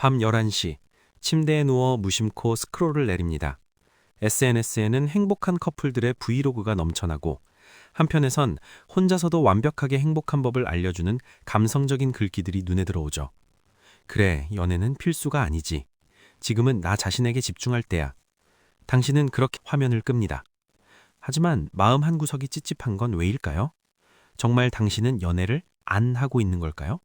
밤 11시, 침대에 누워 무심코 스크롤을 내립니다. SNS에는 행복한 커플들의 브이로그가 넘쳐나고 한편에선 혼자서도 완벽하게 행복한 법을 알려주는 감성적인 글귀들이 눈에 들어오죠. 그래, 연애는 필수가 아니지. 지금은 나 자신에게 집중할 때야. 당신은 그렇게 화면을 끕니다. 하지만 마음 한구석이 찝찝한 건 왜일까요? 정말 당신은 연애를 안 하고 있는 걸까요?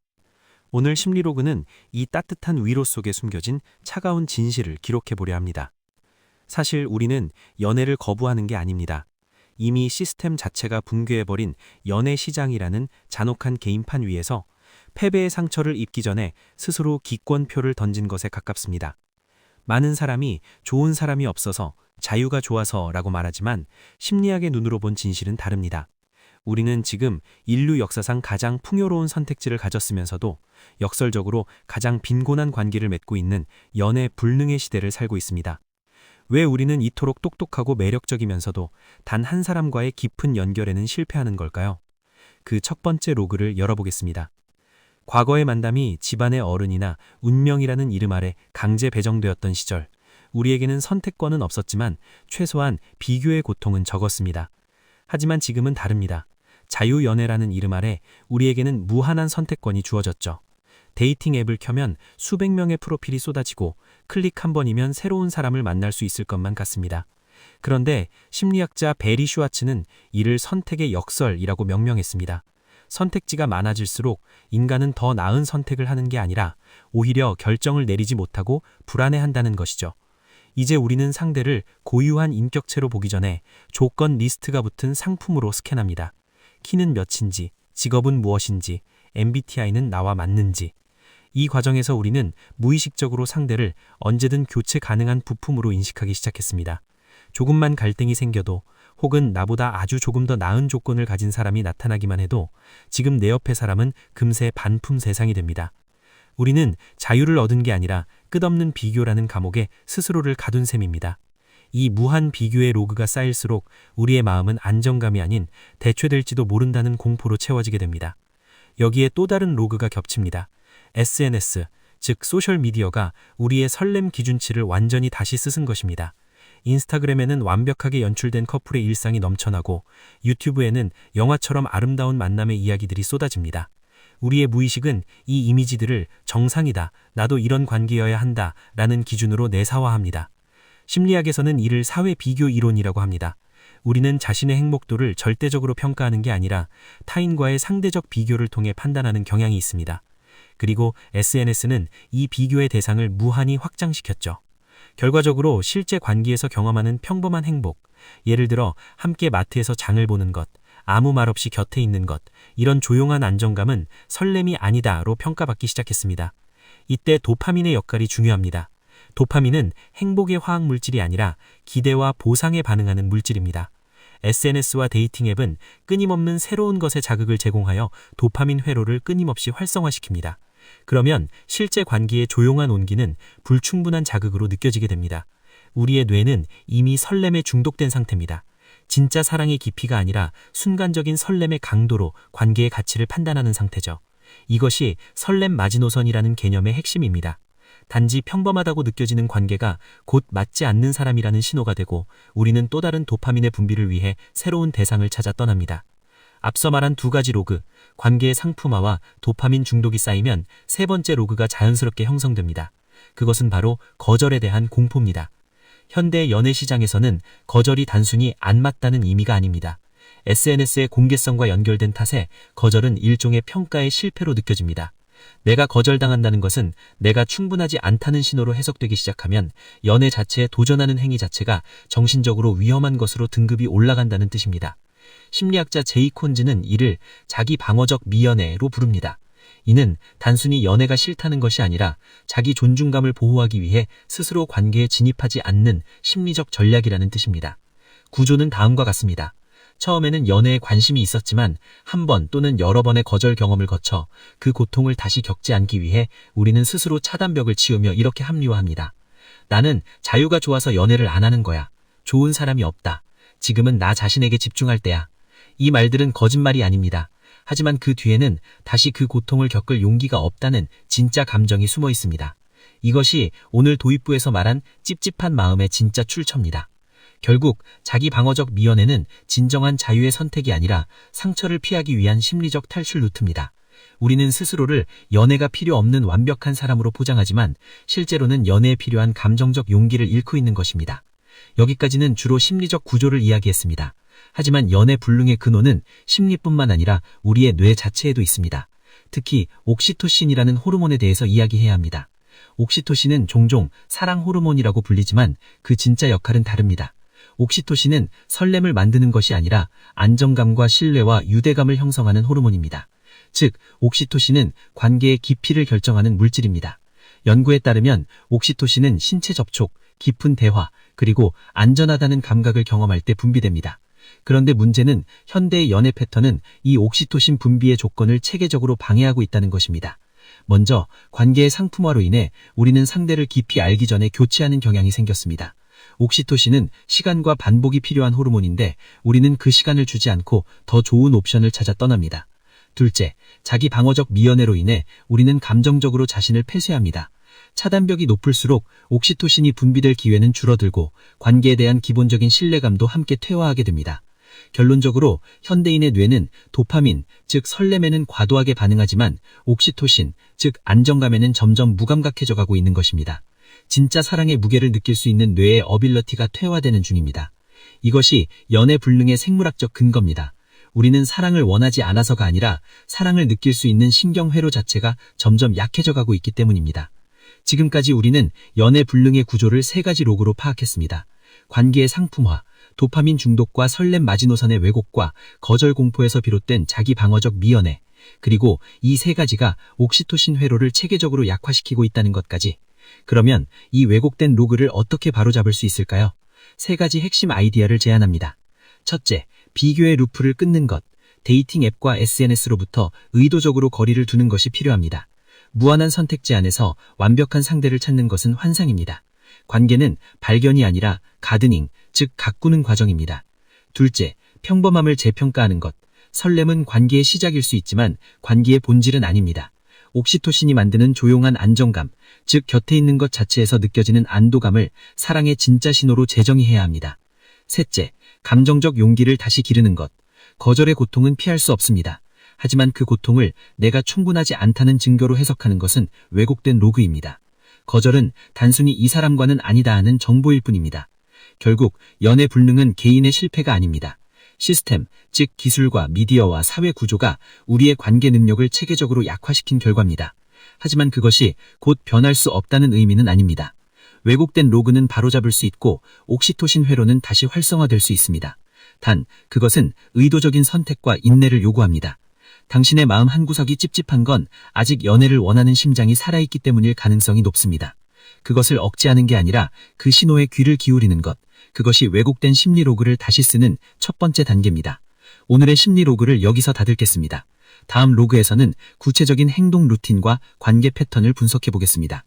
오늘 심리로그는 이 따뜻한 위로 속에 숨겨진 차가운 진실을 기록해보려 합니다. 사실 우리는 연애를 거부하는 게 아닙니다. 이미 시스템 자체가 붕괴해버린 연애 시장이라는 잔혹한 게임판 위에서 패배의 상처를 입기 전에 스스로 기권표를 던진 것에 가깝습니다. 많은 사람이 좋은 사람이 없어서 자유가 좋아서라고 말하지만 심리학의 눈으로 본 진실은 다릅니다. 우리는 지금 인류 역사상 가장 풍요로운 선택지를 가졌으면서도 역설적으로 가장 빈곤한 관계를 맺고 있는 연애 불능의 시대를 살고 있습니다. 왜 우리는 이토록 똑똑하고 매력적이면서도 단 한 사람과의 깊은 연결에는 실패하는 걸까요? 그 첫 번째 로그를 열어보겠습니다. 과거의 만남이 집안의 어른이나 운명이라는 이름 아래 강제 배정되었던 시절, 우리에게는 선택권은 없었지만 최소한 비교의 고통은 적었습니다. 하지만 지금은 다릅니다. 자유연애라는 이름 아래 우리에게는 무한한 선택권이 주어졌죠. 데이팅 앱을 켜면 수백 명의 프로필이 쏟아지고 클릭 한 번이면 새로운 사람을 만날 수 있을 것만 같습니다. 그런데 심리학자 베리 슈와츠는 이를 선택의 역설이라고 명명했습니다. 선택지가 많아질수록 인간은 더 나은 선택을 하는 게 아니라 오히려 결정을 내리지 못하고 불안해한다는 것이죠. 이제 우리는 상대를 고유한 인격체로 보기 전에 조건 리스트가 붙은 상품으로 스캔합니다. 키는 몇인지, 직업은 무엇인지, MBTI는 나와 맞는지. 이 과정에서 우리는 무의식적으로 상대를 언제든 교체 가능한 부품으로 인식하기 시작했습니다. 조금만 갈등이 생겨도 혹은 나보다 아주 조금 더 나은 조건을 가진 사람이 나타나기만 해도 지금 내 옆의 사람은 금세 반품 세상이 됩니다. 우리는 자유를 얻은 게 아니라 끝없는 비교라는 감옥에 스스로를 가둔 셈입니다. 이 무한 비교의 로그가 쌓일수록 우리의 마음은 안정감이 아닌 대체될지도 모른다는 공포로 채워지게 됩니다. 여기에 또 다른 로그가 겹칩니다. SNS, 즉 소셜미디어가 우리의 설렘 기준치를 완전히 다시 씻은 것입니다. 인스타그램에는 완벽하게 연출된 커플의 일상이 넘쳐나고 유튜브에는 영화처럼 아름다운 만남의 이야기들이 쏟아집니다. 우리의 무의식은 이 이미지들을 정상이다, 나도 이런 관계여야 한다 라는 기준으로 내사화합니다. 심리학에서는 이를 사회 비교 이론이라고 합니다. 우리는 자신의 행복도를 절대적으로 평가하는 게 아니라 타인과의 상대적 비교를 통해 판단하는 경향이 있습니다. 그리고 SNS는 이 비교의 대상을 무한히 확장시켰죠. 결과적으로 실제 관계에서 경험하는 평범한 행복, 예를 들어 함께 마트에서 장을 보는 것, 아무 말 없이 곁에 있는 것, 이런 조용한 안정감은 설렘이 아니다로 평가받기 시작했습니다. 이때 도파민의 역할이 중요합니다. 도파민은 행복의 화학 물질이 아니라 기대와 보상에 반응하는 물질입니다. SNS와 데이팅 앱은 끊임없는 새로운 것에 자극을 제공하여 도파민 회로를 끊임없이 활성화시킵니다. 그러면 실제 관계의 조용한 온기는 불충분한 자극으로 느껴지게 됩니다. 우리의 뇌는 이미 설렘에 중독된 상태입니다. 진짜 사랑의 깊이가 아니라 순간적인 설렘의 강도로 관계의 가치를 판단하는 상태죠. 이것이 설렘 마지노선이라는 개념의 핵심입니다. 단지 평범하다고 느껴지는 관계가 곧 맞지 않는 사람이라는 신호가 되고 우리는 또 다른 도파민의 분비를 위해 새로운 대상을 찾아 떠납니다. 앞서 말한 두 가지 로그, 관계의 상품화와 도파민 중독이 쌓이면 세 번째 로그가 자연스럽게 형성됩니다. 그것은 바로 거절에 대한 공포입니다. 현대 연애 시장에서는 거절이 단순히 안 맞다는 의미가 아닙니다. SNS의 공개성과 연결된 탓에 거절은 일종의 평가의 실패로 느껴집니다. 내가 거절당한다는 것은 내가 충분하지 않다는 신호로 해석되기 시작하면 연애 자체에 도전하는 행위 자체가 정신적으로 위험한 것으로 등급이 올라간다는 뜻입니다. 심리학자 제이 콘즈는 이를 자기 방어적 미연애로 부릅니다. 이는 단순히 연애가 싫다는 것이 아니라 자기 존중감을 보호하기 위해 스스로 관계에 진입하지 않는 심리적 전략이라는 뜻입니다. 구조는 다음과 같습니다. 처음에는 연애에 관심이 있었지만 한 번 또는 여러 번의 거절 경험을 거쳐 그 고통을 다시 겪지 않기 위해 우리는 스스로 차단벽을 치우며 이렇게 합리화합니다. 나는 자유가 좋아서 연애를 안 하는 거야. 좋은 사람이 없다. 지금은 나 자신에게 집중할 때야. 이 말들은 거짓말이 아닙니다. 하지만 그 뒤에는 다시 그 고통을 겪을 용기가 없다는 진짜 감정이 숨어 있습니다. 이것이 오늘 도입부에서 말한 찝찝한 마음의 진짜 출처입니다. 결국 자기 방어적 미연에는 진정한 자유의 선택이 아니라 상처를 피하기 위한 심리적 탈출 루트입니다. 우리는 스스로를 연애가 필요 없는 완벽한 사람으로 포장하지만 실제로는 연애에 필요한 감정적 용기를 잃고 있는 것입니다. 여기까지는 주로 심리적 구조를 이야기했습니다. 하지만 연애 불능의 근원은 심리뿐만 아니라 우리의 뇌 자체에도 있습니다. 특히 옥시토신이라는 호르몬에 대해서 이야기해야 합니다. 옥시토신은 종종 사랑 호르몬이라고 불리지만 그 진짜 역할은 다릅니다. 옥시토신은 설렘을 만드는 것이 아니라 안정감과 신뢰와 유대감을 형성하는 호르몬입니다. 즉, 옥시토신은 관계의 깊이를 결정하는 물질입니다. 연구에 따르면 옥시토신은 신체 접촉, 깊은 대화, 그리고 안전하다는 감각을 경험할 때 분비됩니다. 그런데 문제는 현대의 연애 패턴은 이 옥시토신 분비의 조건을 체계적으로 방해하고 있다는 것입니다. 먼저 관계의 상품화로 인해 우리는 상대를 깊이 알기 전에 교체하는 경향이 생겼습니다. 옥시토신은 시간과 반복이 필요한 호르몬인데 우리는 그 시간을 주지 않고 더 좋은 옵션을 찾아 떠납니다. 둘째, 자기 방어적 미연애로 인해 우리는 감정적으로 자신을 폐쇄합니다. 차단벽이 높을수록 옥시토신이 분비될 기회는 줄어들고 관계에 대한 기본적인 신뢰감도 함께 퇴화하게 됩니다. 결론적으로 현대인의 뇌는 도파민, 즉 설렘에는 과도하게 반응하지만 옥시토신, 즉 안정감에는 점점 무감각해져 가고 있는 것입니다. 진짜 사랑의 무게를 느낄 수 있는 뇌의 어빌러티가 퇴화되는 중입니다. 이것이 연애 불능의 생물학적 근거입니다. 우리는 사랑을 원하지 않아서가 아니라 사랑을 느낄 수 있는 신경회로 자체가 점점 약해져 가고 있기 때문입니다. 지금까지 우리는 연애 불능의 구조를 세 가지 록으로 파악했습니다. 관계의 상품화, 도파민 중독과 설렘 마지노선의 왜곡과 거절 공포에서 비롯된 자기 방어적 미연애, 그리고 이 세 가지가 옥시토신 회로를 체계적으로 약화시키고 있다는 것까지. 그러면 이 왜곡된 로그를 어떻게 바로잡을 수 있을까요? 세 가지 핵심 아이디어를 제안합니다. 첫째, 비교의 루프를 끊는 것. 데이팅 앱과 SNS로부터 의도적으로 거리를 두는 것이 필요합니다. 무한한 선택지 안에서 완벽한 상대를 찾는 것은 환상입니다. 관계는 발견이 아니라 가드닝, 즉 가꾸는 과정입니다. 둘째, 평범함을 재평가하는 것. 설렘은 관계의 시작일 수 있지만 관계의 본질은 아닙니다. 옥시토신이 만드는 조용한 안정감, 즉 곁에 있는 것 자체에서 느껴지는 안도감을 사랑의 진짜 신호로 재정의해야 합니다. 셋째, 감정적 용기를 다시 기르는 것. 거절의 고통은 피할 수 없습니다. 하지만 그 고통을 내가 충분하지 않다는 증거로 해석하는 것은 왜곡된 로그입니다. 거절은 단순히 이 사람과는 아니다 하는 정보일 뿐입니다. 결국 연애 불능은 개인의 실패가 아닙니다. 시스템, 즉 기술과 미디어와 사회 구조가 우리의 관계 능력을 체계적으로 약화시킨 결과입니다. 하지만 그것이 곧 변할 수 없다는 의미는 아닙니다. 왜곡된 로그는 바로잡을 수 있고 옥시토신 회로는 다시 활성화될 수 있습니다. 단, 그것은 의도적인 선택과 인내를 요구합니다. 당신의 마음 한구석이 찝찝한 건 아직 연애를 원하는 심장이 살아있기 때문일 가능성이 높습니다. 그것을 억제하는 게 아니라 그 신호에 귀를 기울이는 것, 그것이 왜곡된 심리 로그를 다시 쓰는 첫 번째 단계입니다. 오늘의 심리 로그를 여기서 닫을겠습니다. 다음 로그에서는 구체적인 행동 루틴과 관계 패턴을 분석해 보겠습니다.